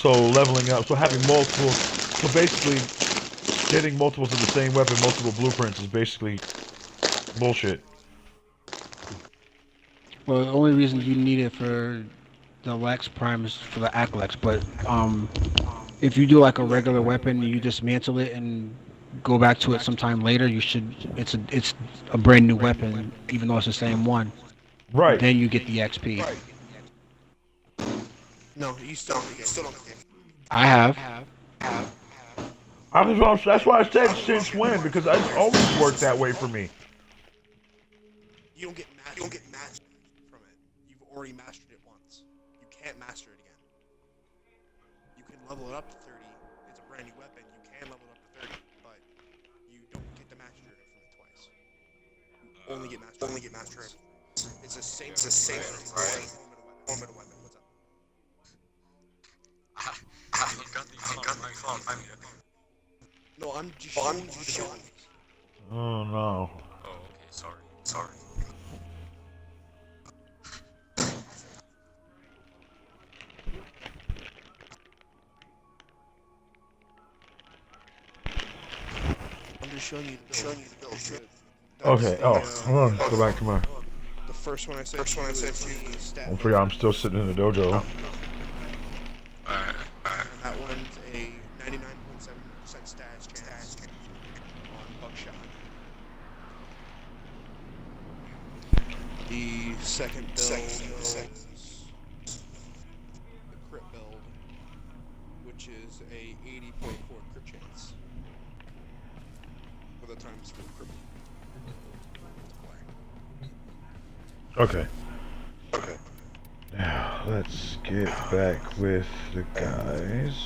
So leveling up, so having multiple, so basically getting multiples of the same weapon, multiple blueprints is basically bullshit. Well, the only reason you need it for the Lex Prime is for the Acolytes, but if you do like a regular weapon, you dismantle it and go back to it sometime later, you should it's a brand new weapon, even though it's the same one. Right. Then you get the XP. No, you still don't get it. I have. That's why I said since when, because it's always worked that way for me. You don't get mastered from it. You've already mastered it once. You can't master it again. You can level it up to 30. It's a brand new weapon. You can level it up to 30, but you don't get to master it from it twice. You only get mastered. It's the same. It's the same. Formative weapon. What's up? I ain't got the phone. No, I'm just showing you the buttons. Oh no. Oh, okay. Sorry. I'm just showing you the build. Okay. Oh, hold on. Go back to my. The first one I said to you is stat. Don't forget, I'm still sitting in the dojo. Alright. And that one's a 99.7% status chance on buckshot. The second build is the crit build, which is a 80.4 crit chance. For the times for crit. Okay. Now, let's get back with the guys.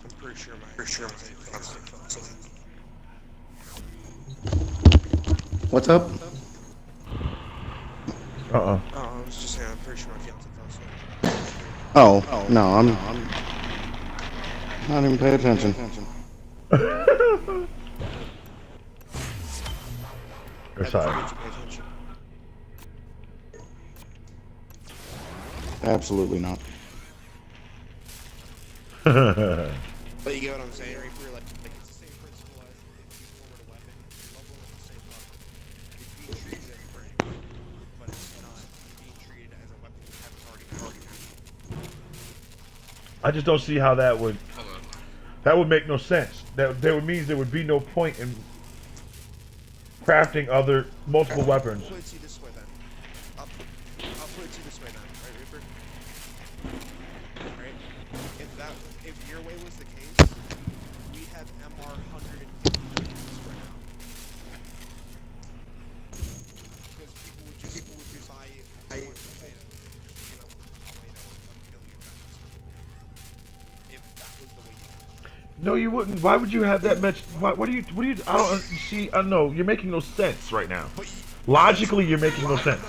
I'm pretty sure my What's up? Uh-uh. Oh, I was just saying, I'm pretty sure my fiance fell asleep. Oh, no, I'm not even paying attention. Or sorry. Absolutely not. But you get what I'm saying, right? Like it's the same principle as if you forward a weapon, you level with the same weapon. It's being treated as a brand, but it's not being treated as a weapon you haven't already mastered. I just don't see how that would. That would make no sense. That means there would be no point in crafting multiple weapons. I'll put it to you this way then. I'll put it to you this way then, right, Reaper? Right? If your way was the case, we have MR 150 million right now. Because people would just buy it for $1 million. If that was the way you did it. No, you wouldn't. Why would you have that much? What do you? I don't see. I know you're making no sense right now. Logically, you're making no sense.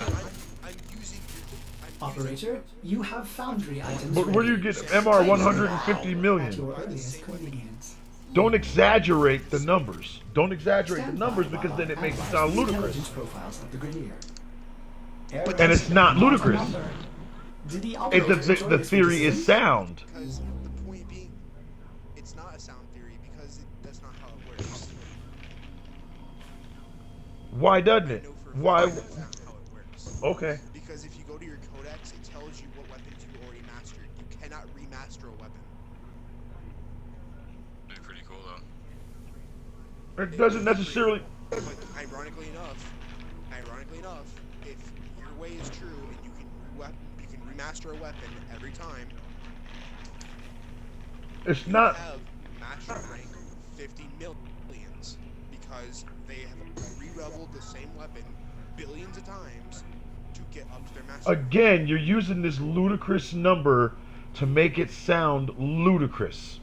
Operator, you have foundry items. But where do you get MR 150 at million? your earliest convenience. Don't exaggerate the numbers. Don't exaggerate the numbers because then it makes it sound ludicrous. Intelligence profiles of the Grineer. And it's not ludicrous. Did the The theory is sound. Because the point being, it's not a sound theory because that's not how it works. Why doesn't it? Why? That's not how it works. Okay. Because if you go to your codex, it tells you what weapons you already mastered. You cannot remaster a weapon. Pretty cool though. It doesn't necessarily. But ironically enough, if your way is true and you can remaster a weapon every time, It's you not. have master rank 50 millions because they have re-leveled the same weapon billions of times to get up to their master. Again, you're using this ludicrous number to make it sound ludicrous.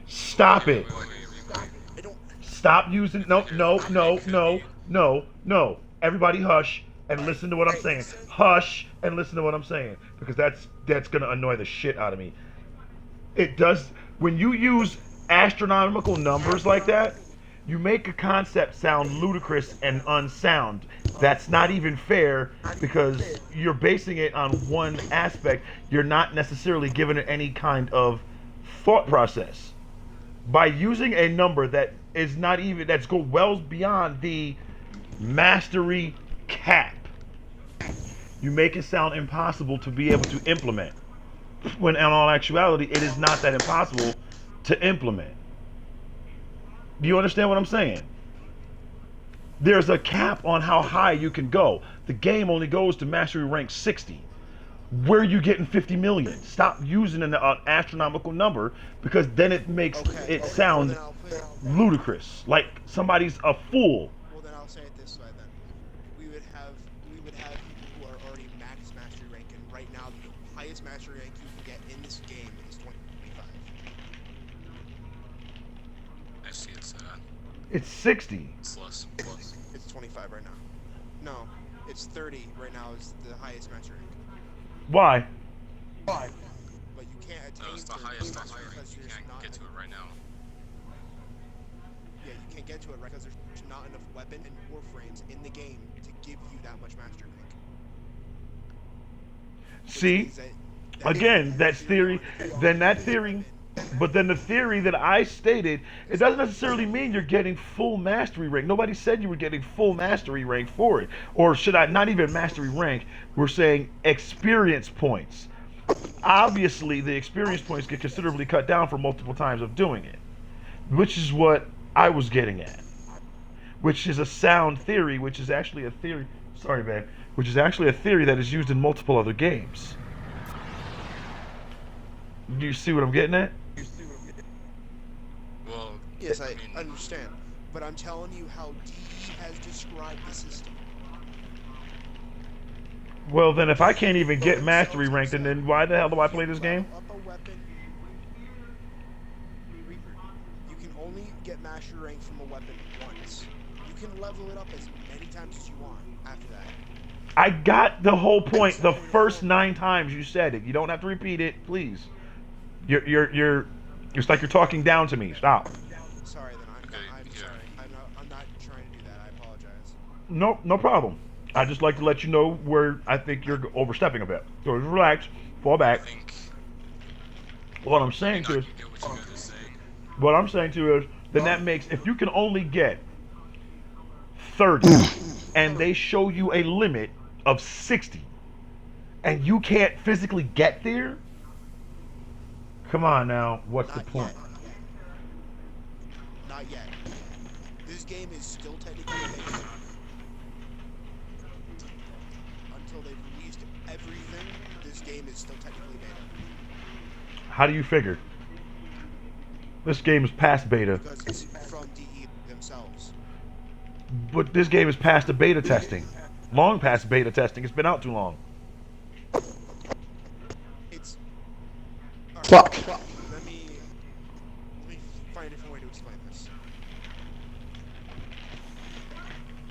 Stop it. I don't. Stop using. No. Everybody hush and listen to what I'm saying. Hush and listen to what I'm saying. Because that's gonna annoy the shit out of me. It does when you use astronomical numbers like that, You make a concept sound ludicrous and unsound. That's not even fair because you're basing it on one aspect. You're not necessarily giving it any kind of thought process. By using a number that is not even, that's go well beyond the mastery cap, you make it sound impossible to be able to implement. When in all actuality, it is not that impossible to implement. Do you understand what I'm saying? There's a cap on how high you can go. The game only goes to mastery rank 60. Where are you getting 50 million? Stop using an astronomical number because then it makes it sound Well, then I'll put it- ludicrous. Like somebody's a fool. Well, then I'll say it this way then. We would have people who are already max mastery rank, and right now the highest mastery rank you can get in this game is 25. I see it's It's 60. it's less. It's 25 right now. No, it's 30 right now is the highest mastery rank. Why? But you can't attain No, it's the 30 highest because rank. You there's can't not get to it right now. Yeah, you can't get to it right because there's not enough weapon and warframes in the game to give you that much mastery rank. Which See? means that Again, that's theory. Then that theory. But then the theory that I stated, it doesn't necessarily mean you're getting full mastery rank. Nobody said you were getting full mastery rank for it. Or should I, not even mastery rank, we're saying experience points. Obviously, the experience points get considerably cut down for multiple times of doing it. Which is what I was getting at. Which is a sound theory, which is actually a theory, sorry man, which is actually a theory that is used in multiple other games. Do you see what I'm getting at? Well, Yes, I mean, understand. But I'm telling you how DE has described the system. Well, then if I can't even get mastery rank, then why the hell do I play this game? Up a weapon. Reaper, you can only get mastery rank from a weapon once. You can level it up as many times as you want after that. I got the whole point the first 9 times you said it. You don't have to repeat it, please. You're it's like you're talking down to me. Stop. Sorry, then Okay, I'm yeah. sorry. I'm not trying to do that. I apologize. No problem. I just like to let you know where I think you're overstepping a bit. So just relax, fall I back. think What I'm saying I to is, get what you guys are saying. what I'm saying to is, then that makes, if you can only get 30 and they show you a limit of 60 and you can't physically get there, come on now, what's the Not point? yet. Not yet. This game is still technically a beta. Until they've released everything, this game is still technically beta. How do you figure? This game is past beta, Because it's from DE themselves. but this game is past the beta testing. Long past beta testing. It's been out too long. It's... Fuck. Let me find a different way to explain this.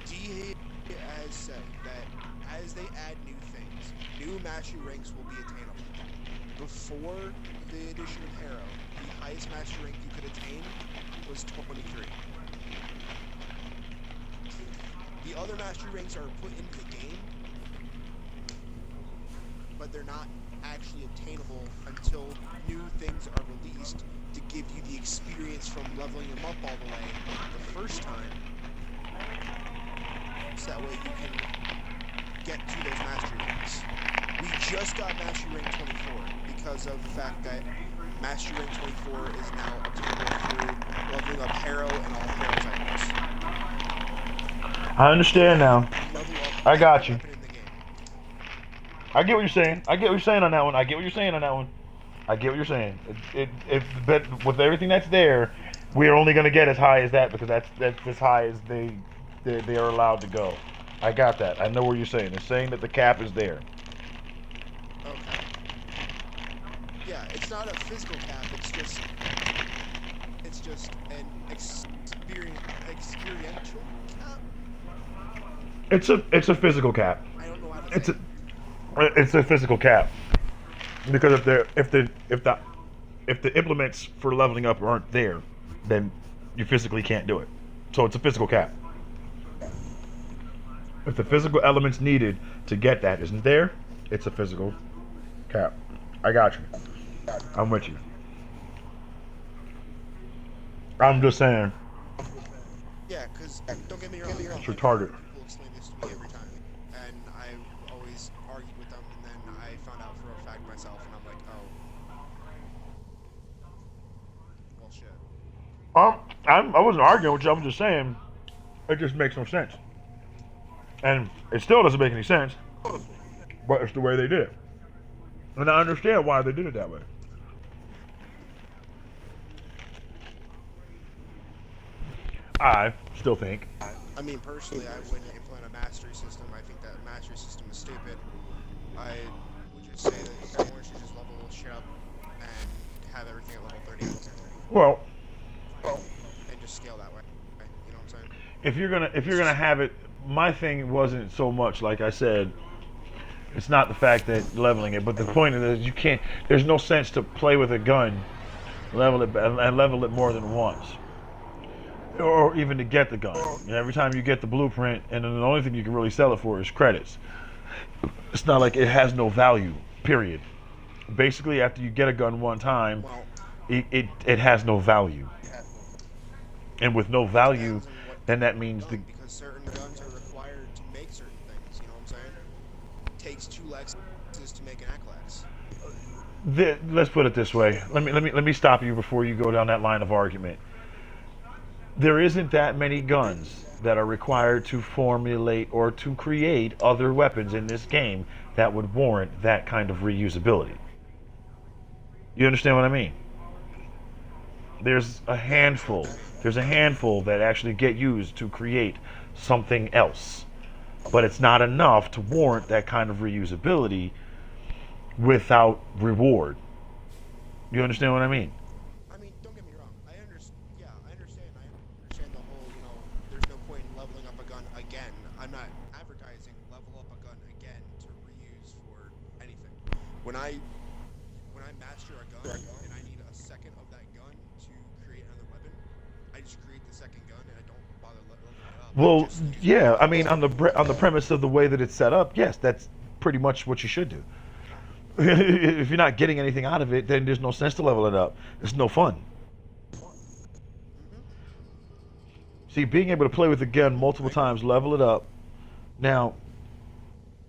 DE has said that as they add new things, new mastery ranks will be attainable. Before the addition of Harrow, the highest mastery rank you could attain was 23. The other mastery ranks are put into the game, but they're not actually attainable until new things are released to give you the experience from leveling them up all the way the first time. So that way you can get to those mastery ranks. We just got mastery rank 24 because of the fact that mastery rank 24 is now obtainable through leveling up Harrow and all Harrow's items. I understand now. Level up I got every you. weapon in the game. I get what you're saying. I get what you're saying on that one. I get what you're saying on that one. I get what you're saying. But with everything that's there, we're only gonna get as high as that because that's as high as they are allowed to go. I got that. I know what you're saying. They're saying that the cap is there. Okay. Yeah, it's not a physical cap. It's just an experiential cap. It's a physical cap. I don't know how to It's say it's a physical cap because if the implements for leveling up aren't there, then you physically can't do it. So it's a physical cap. If the physical elements needed to get that isn't there, it's a physical cap. I got you. I'm with you. I'm just saying. Yeah, because don't get me wrong. It's retarded. People explain this to me every time, and I always argued with them, and then I found out for a fact myself, and I'm like, oh, well, shit. I wasn't arguing with you. I'm just saying it just makes no sense, and it still doesn't make any sense. But it's the way they did it, and I understand why they did it that way. I still think. I mean, personally, I wouldn't implement a mastery system. I think that mastery system is stupid. I would just say that everyone should just level shit up and have everything at level 30. Well, And just scale that way. You know what I'm saying? if you're gonna have it, my thing wasn't so much like I said. It's not the fact that leveling it, but the point is you can't. There's no sense to play with a gun, level it more than once. Or even to get the gun. Every time you get the blueprint, and then the only thing you can really sell it for is credits. It's not like it has no value, period. Basically, after you get a gun one time, Well, it has no value. And with no value, then that means the... because certain guns are required to make certain things, you know what I'm saying? It takes 2 Lexuses to make an Acklax. Let's put it this way. Let me stop you before you go down that line of argument. There isn't that many guns that are required to formulate or to create other weapons in this game that would warrant that kind of reusability. You understand what I mean? There's a handful that actually get used to create something else. But it's not enough to warrant that kind of reusability without reward. You understand what I mean? I mean, don't get me wrong. I understand the whole, there's no point in leveling up a gun again. I'm not advertising level up a gun again to reuse for anything. When I master a gun and I need a second of that gun to create another weapon, I just create the second gun and I don't bother leveling it up. Well, yeah, I mean, on the premise of the way that it's set up, yes, that's pretty much what you should do. If you're not getting anything out of it, then there's no sense to level it up. It's no fun. See, being able to play with the gun multiple times, level it up. Now,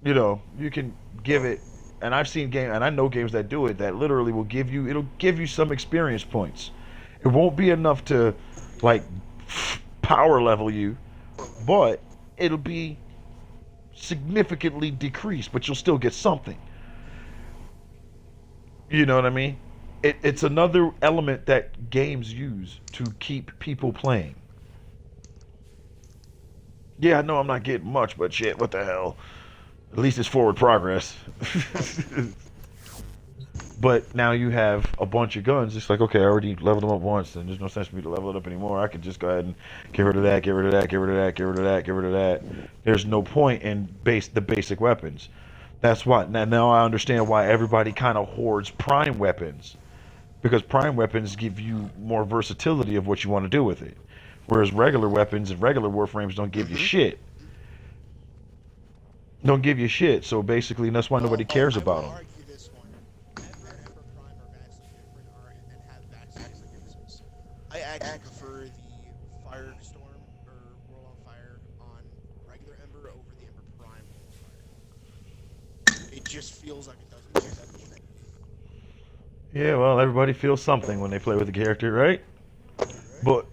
you can give it, and I've seen and I know games that do it, that literally will give you some experience points. It won't be enough to, like, power level you, but it'll be significantly decreased, but you'll still get something. You know what I mean? It's another element that games use to keep people playing. Yeah, I know I'm not getting much, but shit, what the hell? At least it's forward progress. But now you have a bunch of guns. It's like, okay, I already leveled them up once, and there's no sense for me to level it up anymore. I could just go ahead and get rid of that, get rid of that, get rid of that, get rid of that, get rid of that. There's no point in the basic weapons. That's why now I understand why everybody kind of hoards prime weapons, because prime weapons give you more versatility of what you want to do with it, whereas regular weapons and regular Warframes don't give you shit. Don't give you shit. So basically, that's why nobody cares about them. I would argue this one. Ember and Ember Prime are vastly different and have vastly different uses. I actually prefer the Firestorm or World on Fire on regular Ember over the Ember Prime World on Fire. It just feels like it doesn't do that much. Yeah, well, everybody feels something when they play with the character, right? But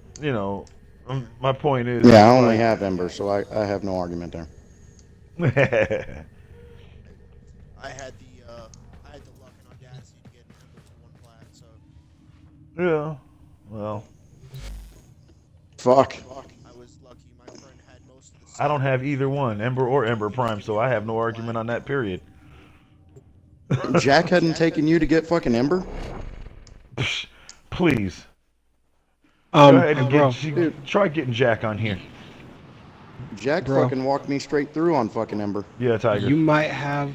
my point is. Yeah, I only have Ember, so I have no argument there. I had the luck and audacity to get an Ember for 1 plat, so Yeah, well, Fuck. I was lucky. My friend had most of the I don't have either one, Ember or Ember Prime, so I have no argument on that, period. Jack hadn't taken you to get fucking Ember? Please. Go ahead and bro. try getting Jack on here. Jack Bro. fucking walked me straight through on fucking Ember. Yeah, Tiger. You might have